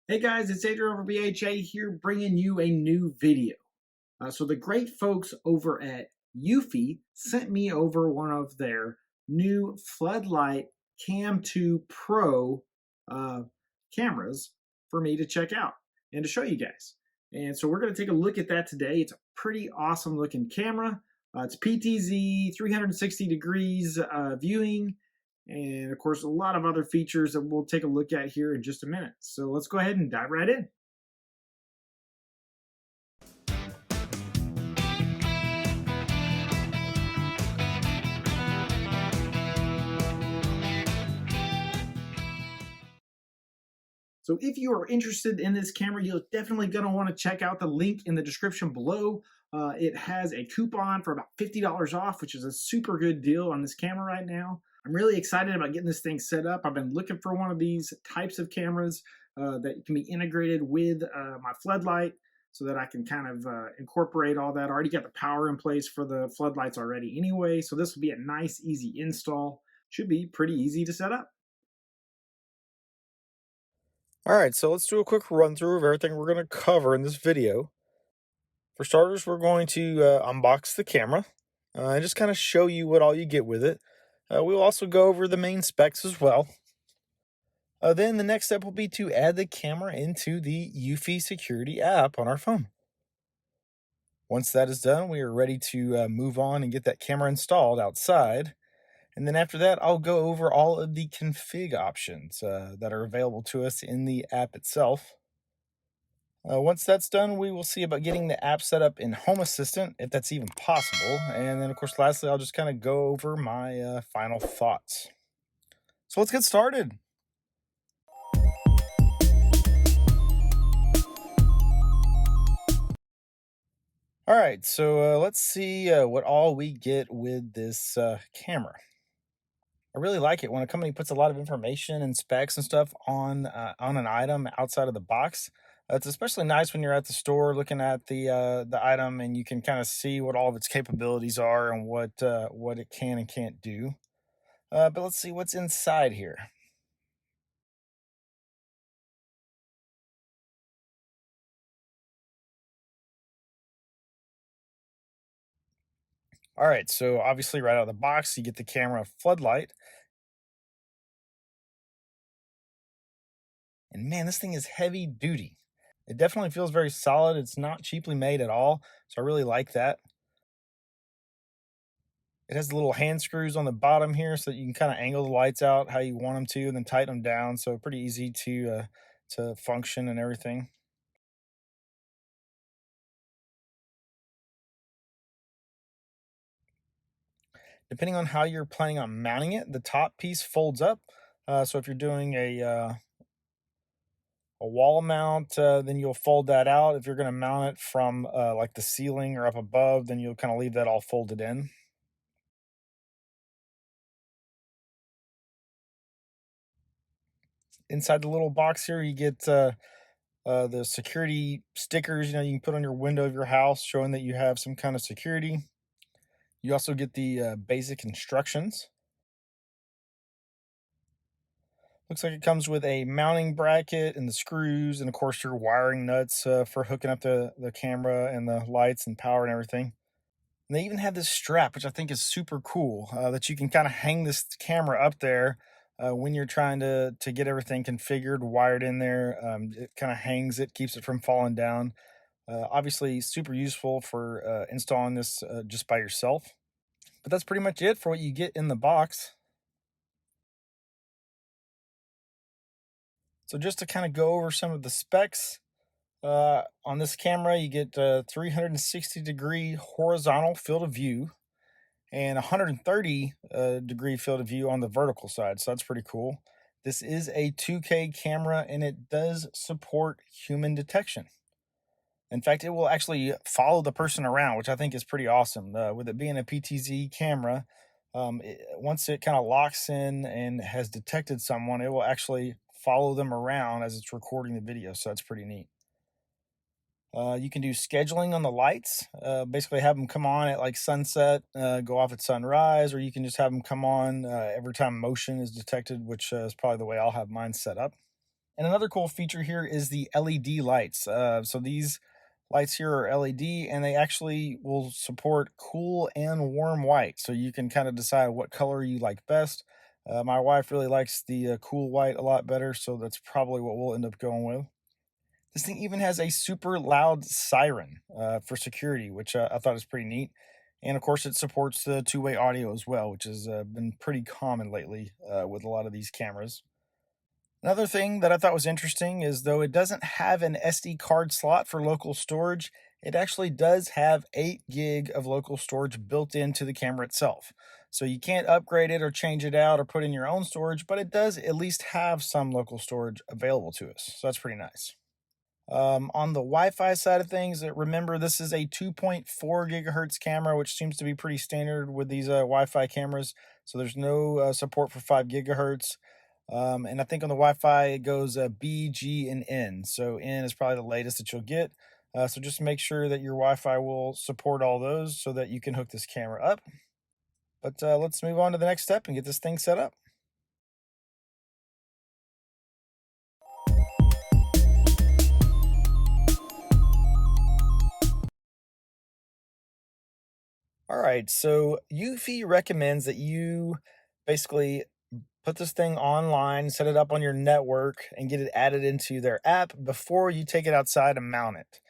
Hey guys, it's Adrian over BHA here bringing you a new video. So the great folks over at Eufy sent me over one of their new Floodlight Cam 2 Pro uh, cameras for me to check out and to show you guys. And so we're going to take a look at that today. It's a pretty awesome looking camera. It's PTZ, 360 degrees viewing, and of course a lot of other features that we'll take a look at here in just a minute. So let's go ahead and dive right in. So if you are interested in this camera, you're definitely going to want to check out the link in the description below. It has a coupon for about $50 off, which is a super good deal on this camera right now. I'm really excited about getting this thing set up. I've been looking for one of these types of cameras that can be integrated with my floodlight so that I can kind of incorporate all that. I already got the power in place for the floodlights already anyway, so this will be a nice, easy install. Should be pretty easy to set up. All right, so let's do a quick run through of everything we're going to cover in this video. For starters, we're going to unbox the camera and just kind of show you what all you get with it. We'll also go over the main specs as well. Then the next step will be to add the camera into the Eufy security app on our phone. Once that is done, we are ready to move on and get that camera installed outside. And then after that, I'll go over all of the config options that are available to us in the app itself. Once that's done, we will see about getting the app set up in Home Assistant, if that's even possible. And then, of course, lastly, I'll just kind of go over my final thoughts. So let's get started. All right, so let's see what all we get with this camera. I really like it when a company puts a lot of information and specs and stuff on an item outside of the box. It's especially nice when you're at the store looking at the item and you can kind of see what all of its capabilities are and what it can and can't do. But let's see what's inside here. All right, so obviously right out of the box, you get the camera floodlight. And man, this thing is heavy duty. It definitely feels very solid. It's not cheaply made at all. So I really like that. It has the little hand screws on the bottom here so that you can kind of angle the lights out how you want them to and then tighten them down. So pretty easy to function and everything. Depending on how you're planning on mounting it, the top piece folds up. So if you're doing a wall mount, then you'll fold that out. If you're going to mount it from like the ceiling or up above, then you'll kind of leave that all folded in. Inside the little box here, you get the security stickers. You can put on your window of your house, showing that you have some kind of security. You also get the basic instructions. Looks like it comes with a mounting bracket and the screws, and of course your wiring nuts for hooking up the camera and the lights and power and everything. And they even have this strap, which I think is super cool, that you can kind of hang this camera up there when you're trying to get everything configured, wired in there. It kind of hangs it, keeps it from falling down. Obviously, super useful for installing this just by yourself. But that's pretty much it for what you get in the box. So just to kind of go over some of the specs, on this camera, you get 360-degree horizontal field of view and 130 degree field of view on the vertical side. So that's pretty cool. This is a 2K camera and it does support human detection. In fact, it will actually follow the person around, which I think is pretty awesome. With it being a PTZ camera, once it kind of locks in and has detected someone, it will actually follow them around as it's recording the video. So that's pretty neat. You can do scheduling on the lights, basically have them come on at like sunset, go off at sunrise, or you can just have them come on every time motion is detected, which is probably the way I'll have mine set up. And another cool feature here is the LED lights. So these lights here are LED, and they actually will support cool and warm white. So you can kind of decide what color you like best. My wife really likes the cool white a lot better, so that's probably what we'll end up going with. This thing even has a super loud siren for security, which I thought is pretty neat. And of course, it supports the two-way audio as well, which has been pretty common lately with a lot of these cameras. Another thing that I thought was interesting is though it doesn't have an SD card slot for local storage, it actually does have 8 gig of local storage built into the camera itself. So you can't upgrade it or change it out or put in your own storage, but it does at least have some local storage available to us. So that's pretty nice. On the Wi-Fi side of things, remember this is a 2.4 gigahertz camera, which seems to be pretty standard with these Wi-Fi cameras. So there's no support for 5 gigahertz. And I think on the Wi-Fi it goes B, G, and N. So N is probably the latest that you'll get. So just make sure that your Wi-Fi will support all those so that you can hook this camera up. But let's move on to the next step and get this thing set up. All right, so Eufy recommends that you basically put this thing online, set it up on your network, and get it added into their app before you take it outside and mount it.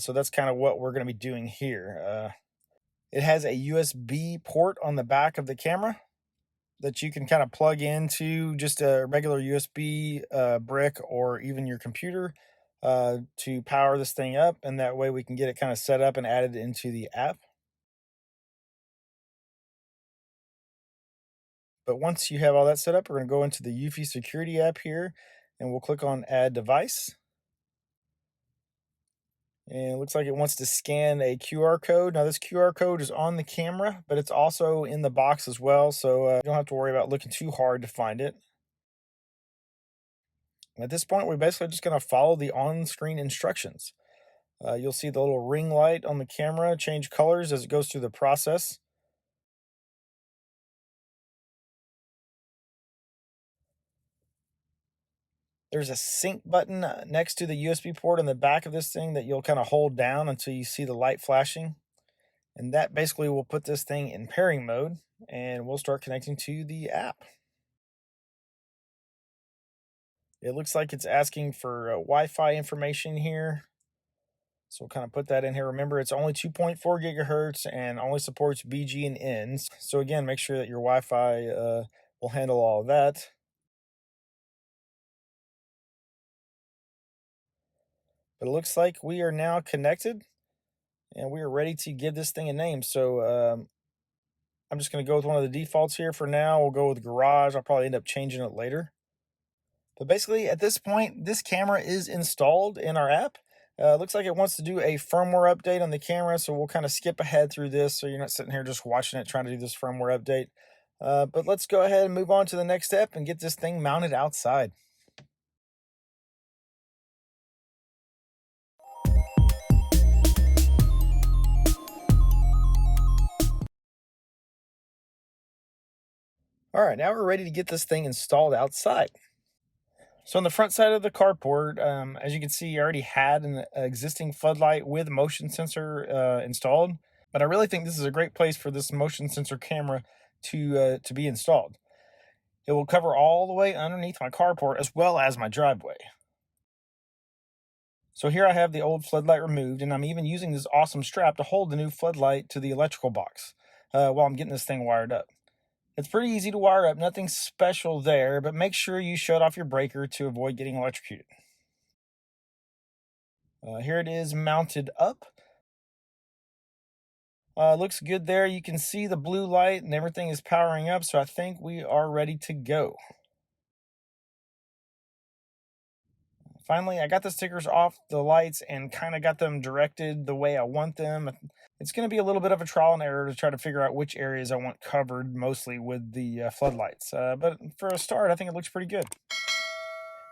So that's kind of what we're going to be doing here. It has a USB port on the back of the camera that you can kind of plug into just a regular USB brick or even your computer to power this thing up. And that way we can get it kind of set up and added into the app. But once you have all that set up, we're going to go into the Eufy security app here and we'll click on add device. And it looks like it wants to scan a QR code. Now this QR code is on the camera, but it's also in the box as well. So you don't have to worry about looking too hard to find it. And at this point, we're basically just going to follow the on-screen instructions. You'll see the little ring light on the camera change colors as it goes through the process. There's a sync button next to the USB port on the back of this thing that you'll kind of hold down until you see the light flashing. And that basically will put this thing in pairing mode and we'll start connecting to the app. It looks like it's asking for Wi-Fi information here. So we'll kind of put that in here. Remember, it's only 2.4 gigahertz and only supports BG and N. So again, make sure that your Wi-Fi will handle all of that. But it looks like we are now connected and we are ready to give this thing a name. So I'm just going to go with one of the defaults here for now. We'll go with garage. I'll probably end up changing it later. But basically, at this point, this camera is installed in our app. Looks like it wants to do a firmware update on the camera, so we'll kind of skip ahead through this so you're not sitting here just watching it trying to do this firmware update. But let's go ahead and move on to the next step and get this thing mounted outside. All right, now we're ready to get this thing installed outside. So on the front side of the carport, as you can see, I already had an existing floodlight with motion sensor installed. But I really think this is a great place for this motion sensor camera to be installed. It will cover all the way underneath my carport as well as my driveway. So here I have the old floodlight removed, and I'm even using this awesome strap to hold the new floodlight to the electrical box while I'm getting this thing wired up. It's pretty easy to wire up, nothing special there, but make sure you shut off your breaker to avoid getting electrocuted. Here it is mounted up. Looks good there. You can see the blue light and everything is powering up, so I think we are ready to go. Finally, I got the stickers off the lights and kind of got them directed the way I want them. It's going to be a little bit of a trial and error to try to figure out which areas I want covered mostly with the floodlights. But for a start, I think it looks pretty good.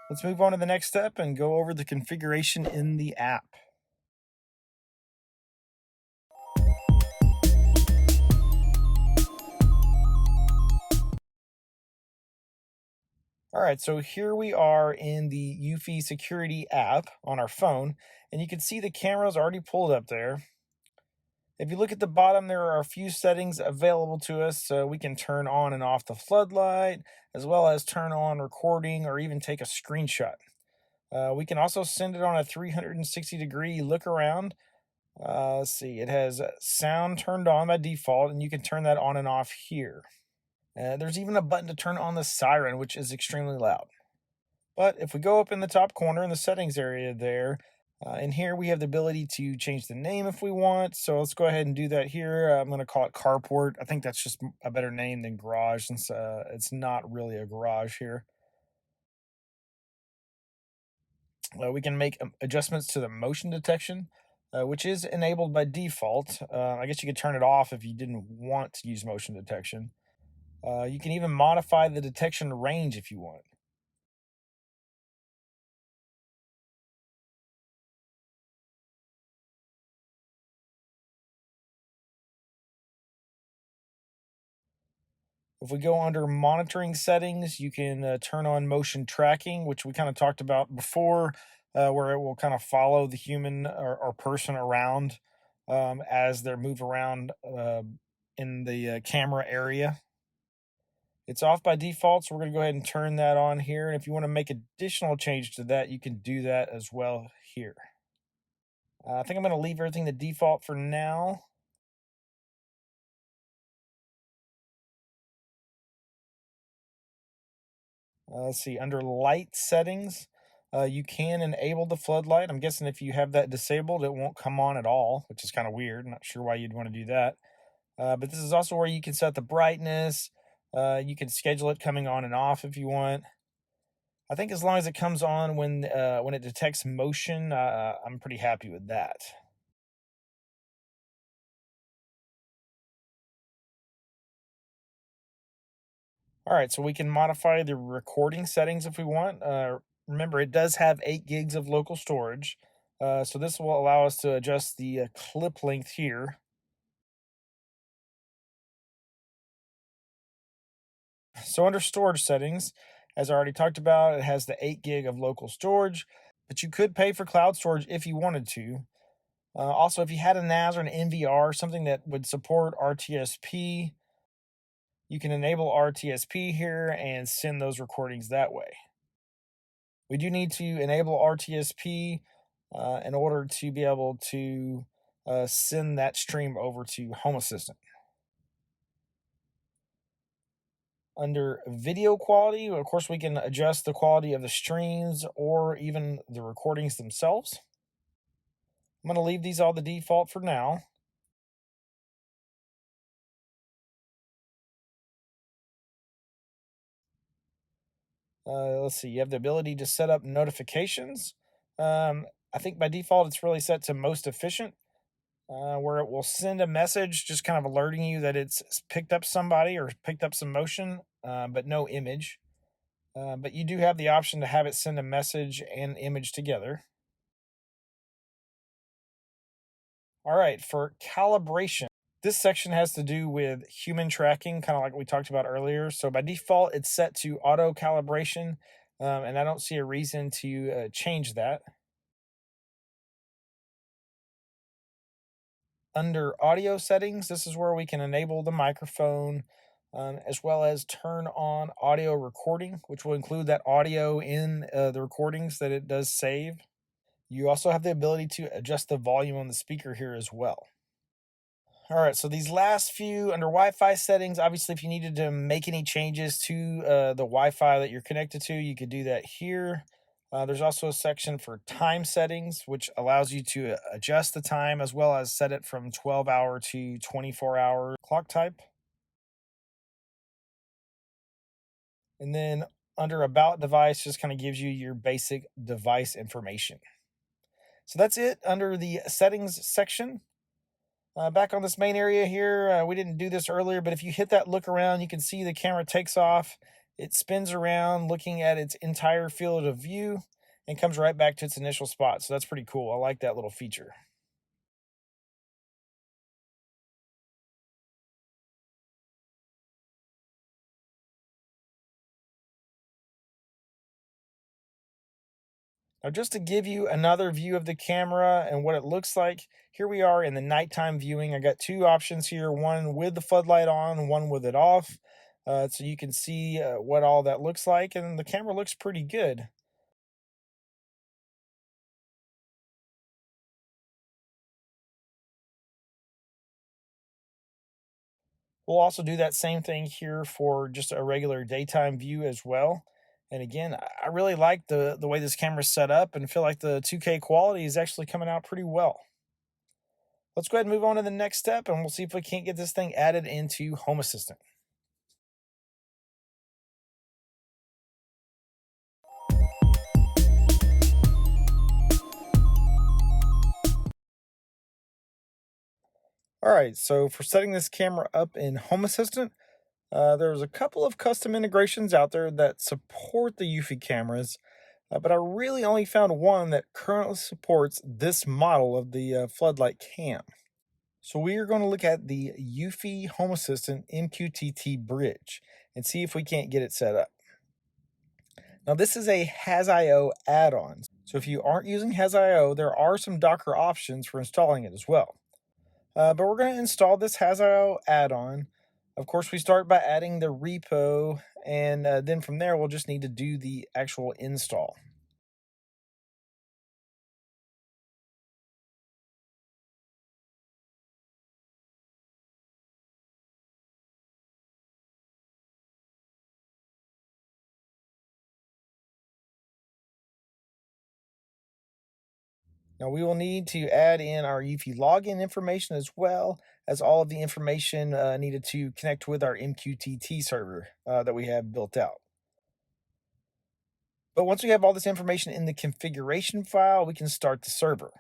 Let's move on to the next step and go over the configuration in the app. All right, so here we are in the Eufy security app on our phone, and you can see the camera's already pulled up there. If you look at the bottom, there are a few settings available to us. So we can turn on and off the floodlight, as well as turn on recording or even take a screenshot. We can also send it on a 360-degree look around. Let's see, it has sound turned on by default, and you can turn that on and off here. There's even a button to turn on the siren, which is extremely loud. But if we go up in the top corner in the settings area there, in here we have the ability to change the name if we want. So let's go ahead and do that here. I'm going to call it carport. I think that's just a better name than garage since it's not really a garage here. We can make adjustments to the motion detection, which is enabled by default. I guess you could turn it off if you didn't want to use motion detection. You can even modify the detection range if you want. If we go under monitoring settings, you can turn on motion tracking, which we kind of talked about before, where it will kind of follow the human or person around as they're moved around in the camera area. It's off by default, so we're going to go ahead and turn that on here. And if you want to make additional change to that, you can do that as well here. I think I'm going to leave everything to default for now. Let's see, under light settings, you can enable the floodlight. I'm guessing if you have that disabled, it won't come on at all, which is kind of weird. Not sure why you'd want to do that. But this is also where you can set the brightness. You can schedule it coming on and off if you want. I think as long as it comes on when it detects motion, I'm pretty happy with that. All right, so we can modify the recording settings if we want. Remember, it does have 8 gigs of local storage. So this will allow us to adjust the clip length here. So under storage settings, as I already talked about, it has the 8 gig of local storage, but you could pay for cloud storage if you wanted to. Also, if you had a NAS or an NVR, something that would support RTSP, you can enable RTSP here and send those recordings that way. We do need to enable RTSP in order to be able to send that stream over to Home Assistant. Under video quality, of course, we can adjust the quality of the streams or even the recordings themselves. I'm going to leave these all the default for now. Let's see, you have the ability to set up notifications. I think by default, it's really set to most efficient, where it will send a message just kind of alerting you that it's picked up somebody or picked up some motion, but no image. But you do have the option to have it send a message and image together. All right, for calibration, this section has to do with human tracking, kind of like we talked about earlier. So by default, it's set to auto calibration, and I don't see a reason to change that. Under audio settings, this is where we can enable the microphone, as well as turn on audio recording, which will include that audio in the recordings that it does save. You also have the ability to adjust the volume on the speaker here as well. All right, so these last few under Wi-Fi settings, obviously if you needed to make any changes to the Wi-Fi that you're connected to, you could do that here. There's also a section for time settings, which allows you to adjust the time as well as set it from 12-hour to 24-hour clock type. And then under About Device, just kind of gives you your basic device information. So that's it under the settings section. Back on this main area here, we didn't do this earlier, but if you hit that look around, you can see the camera takes off. It spins around looking at its entire field of view and comes right back to its initial spot. So that's pretty cool. I like that little feature. Now, just to give you another view of the camera and what it looks like, here we are in the nighttime viewing. I got two options here, one with the floodlight on, one with it off. So you can see what all that looks like, and the camera looks pretty good. We'll also do that same thing here for just a regular daytime view as well. And again, I really like the way this camera is set up and feel like the 2K quality is actually coming out pretty well. Let's go ahead and move on to the next step, and we'll see if we can't get this thing added into Home Assistant. All right, so for setting this camera up in Home Assistant, there's a couple of custom integrations out there that support the Eufy cameras, but I really only found one that currently supports this model of the Floodlight Cam. So we are going to look at the Eufy Home Assistant MQTT bridge and see if we can't get it set up. Now this is a HasIO add-on, so if you aren't using HasIO, there are some Docker options for installing it as well. But we're going to install this HasIO add-on. Of course, we start by adding the repo, and then from there, we'll just need to do the actual install. Now we will need to add in our Eufy login information as well as all of the information needed to connect with our MQTT server that we have built out. But once we have all this information in the configuration file, we can start the server.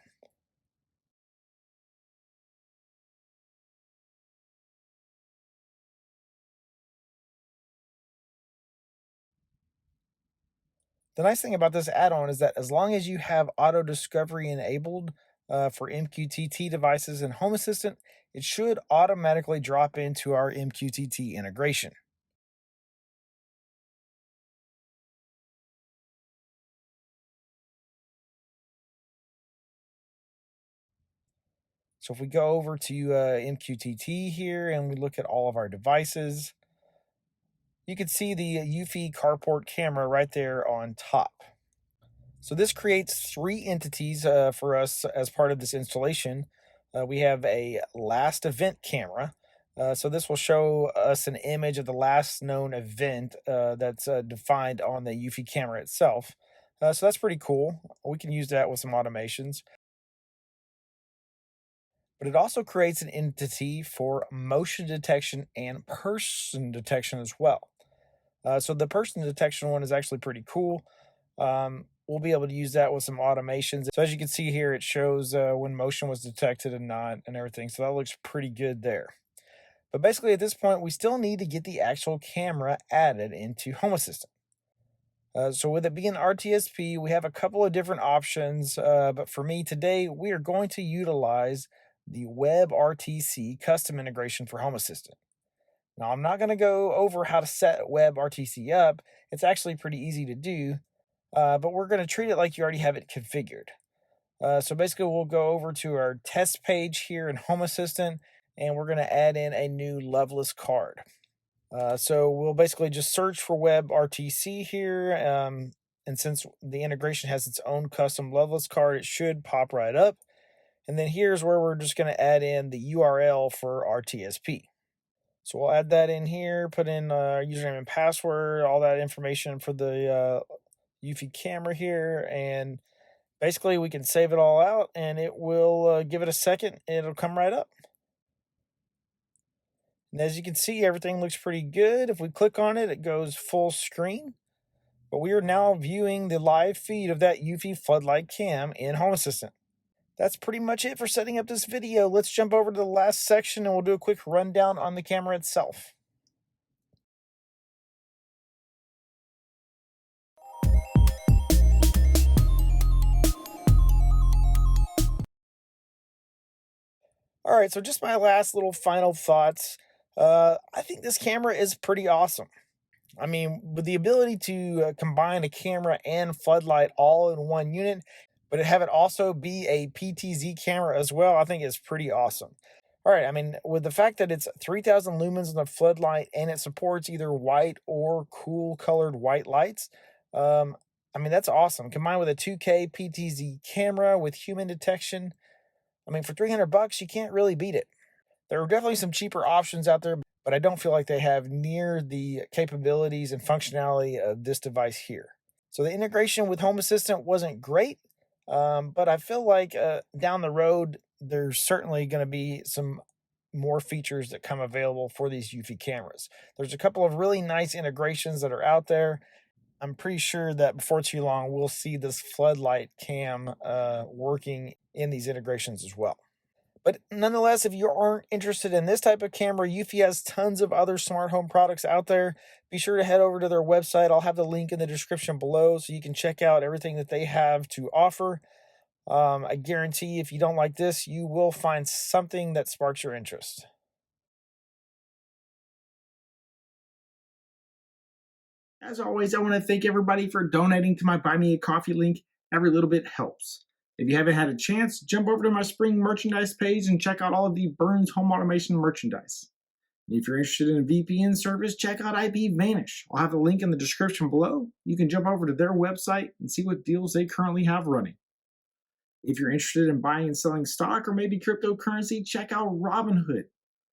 The nice thing about this add-on is that as long as you have auto discovery enabled for MQTT devices and Home Assistant, it should automatically drop into our MQTT integration. So if we go over to MQTT here and we look at all of our devices, you can see the Eufy carport camera right there on top. So this creates three entities for us as part of this installation. We have a last event camera. So this will show us an image of the last known event that's defined on the Eufy camera itself. So that's pretty cool. We can use that with some automations. But it also creates an entity for motion detection and person detection as well. So the person detection one is actually pretty cool. We'll be able to use that with some automations. So as you can see here, it shows when motion was detected and not and everything. So that looks pretty good there. But basically at this point, we still need to get the actual camera added into Home Assistant. So with it being RTSP, we have a couple of different options. But for me today, we are going to utilize the WebRTC custom integration for Home Assistant. Now, I'm not going to go over how to set WebRTC up. It's actually pretty easy to do, but we're going to treat it like you already have it configured. So basically, we'll go over to our test page here in Home Assistant, and we're going to add in a new loveless card. So we'll basically just search for WebRTC here, and since the integration has its own custom loveless card, it should pop right up. And then here's where we're just going to add in the URL for RTSP. So we'll add that in here, put in our username and password, all that information for the Eufy camera here, and basically we can save it all out, and it will give it a second, it'll come right up. And as you can see, everything looks pretty good. If we click on it, it goes full screen. But we are now viewing the live feed of that Eufy Floodlight Cam in Home Assistant. That's pretty much it for setting up this video. Let's jump over to the last section and we'll do a quick rundown on the camera itself. All right, so just my last little final thoughts. I think this camera is pretty awesome. I mean, with the ability to combine a camera and floodlight all in one unit, but have it also be a PTZ camera as well, I think is pretty awesome. All right, I mean, with the fact that it's 3000 lumens in the floodlight and it supports either white or cool colored white lights, um, I mean, that's awesome. Combined with a 2K PTZ camera with human detection, I mean, for 300 bucks, you can't really beat it. There are definitely some cheaper options out there, but I don't feel like they have near the capabilities and functionality of this device here. So the integration with Home Assistant wasn't great, but I feel like down the road, there's certainly going to be some more features that come available for these Eufy cameras. There's a couple of really nice integrations that are out there. I'm pretty sure that before too long, we'll see this Floodlight Cam working in these integrations as well. But nonetheless, if you aren't interested in this type of camera, Eufy has tons of other smart home products out there. Be sure to head over to their website. I'll have the link in the description below so you can check out everything that they have to offer. I guarantee if you don't like this, you will find something that sparks your interest. As always, I want to thank everybody for donating to my Buy Me a Coffee link. Every little bit helps. If you haven't had a chance, jump over to my spring merchandise page and check out all of the Burns home automation merchandise. And if you're interested in a VPN service, check out IPVanish. I'll have a link in the description below. You can jump over to their website and see what deals they currently have running. If you're interested in buying and selling stock or maybe cryptocurrency, check out Robinhood.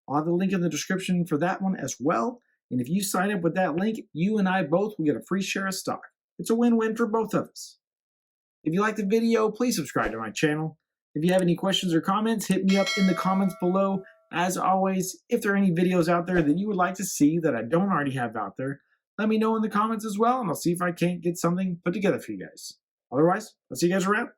I'll have the link in the description for that one as well. And if you sign up with that link, you and I both will get a free share of stock. It's a win-win for both of us. If you liked the video, please subscribe to my channel. If you have any questions or comments, hit me up in the comments below. As always, if there are any videos out there that you would like to see that I don't already have out there, let me know in the comments as well, and I'll see if I can't get something put together for you guys. Otherwise, I'll see you guys around.